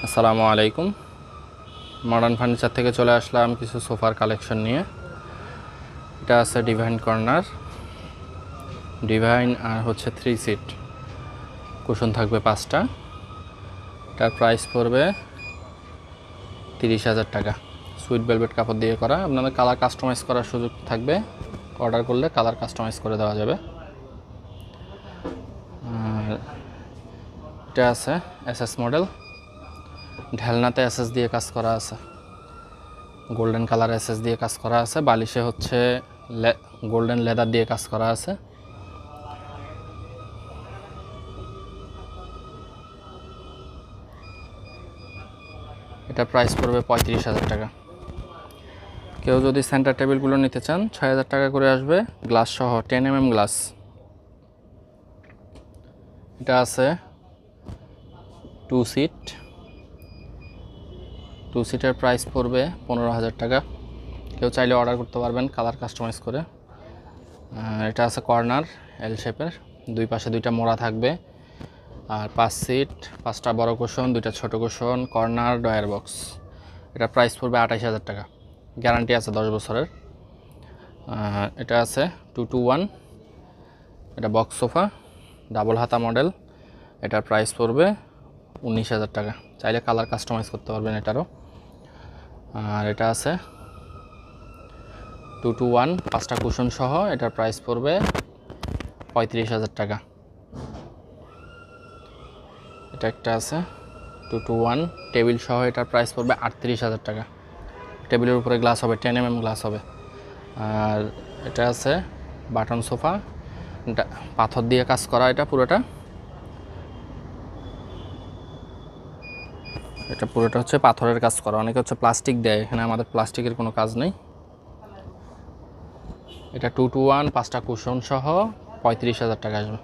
আসসালামু আলাইকুম। Modern furniture থেকে চলে আসলাম কিছু সোফার কালেকশন নিয়ে। এটা আছে ডিভাইন কর্নার, ডিভাইন আর হচ্ছে 3 সিট, কুশন থাকবে 5টা। এটার প্রাইস পড়বে 30,000 টাকা। সুইট ভেলভেট কাপড় দিয়ে করা। আপনাদের কালার কাস্টমাইজ করার সুযোগ থাকবে, অর্ডার করলে কালার কাস্টমাইজ করে দেওয়া যাবে। আর এটা আছে এসএস মডেল, ঢেলনাতে এসএস দিয়ে কাজ করা আছে, গোল্ডেন কালার এসএস দিয়ে কাজ করা আছে, বালিশে হচ্ছে গোল্ডেন লেদার দিয়ে কাজ করা আছে। এটা প্রাইস পড়বে 35,000 টাকা। কেউ যদি সেন্টার টেবিলগুলো নিতে চান 6,000 টাকা করে আসবে, গ্লাস সহ 10 mm গ্লাস। এটা আছে 2 সিট, 2 সিটের প্রাইস পড়বে 15,000 টাকা। কেউ চাইলে অর্ডার করতে পারবেন কালার কাস্টমাইজ করে। এটা আছে কর্নার এল শেপের, দুই পাশে 2টা মোড়া থাকবে। আর 5 সিট, 5টা বড় কুশন, 2টা ছোট কুশন, কর্নার, ডয়ার বক্স। এটা প্রাইস পড়বে 28,000 টাকা, গ্যারান্টি আছে 10 বছরের। এটা আছে 221, এটা বক্স সোফা, ডাবল হাতা মডেল। এটার প্রাইস পড়বে 19,000 টাকা। চাইলে কালার কাস্টমাইজ করতে পারবেন এটারও। আর এটা আছে 221, 5টা কুশন সহ, এটার প্রাইস পড়বে 35,000 টাকা। এটা একটা আছে 221 টেবিল সহ, এটার প্রাইস পড়বে 38,000 টাকা। টেবিলের উপরে গ্লাস হবে, 10 mm গ্লাস হবে। আর এটা আছে বাটন সোফা, এটা পাথর দিয়ে কাজ করা, এটা পুরোটা হচ্ছে পাথরের কাজ করা। অনেকে হচ্ছে প্লাস্টিক দেয়, এখানে আমাদের প্লাস্টিকের কোনো কাজ নেই। এটা 221, 5টা কুশন সহ 35,000 টাকা আসবে।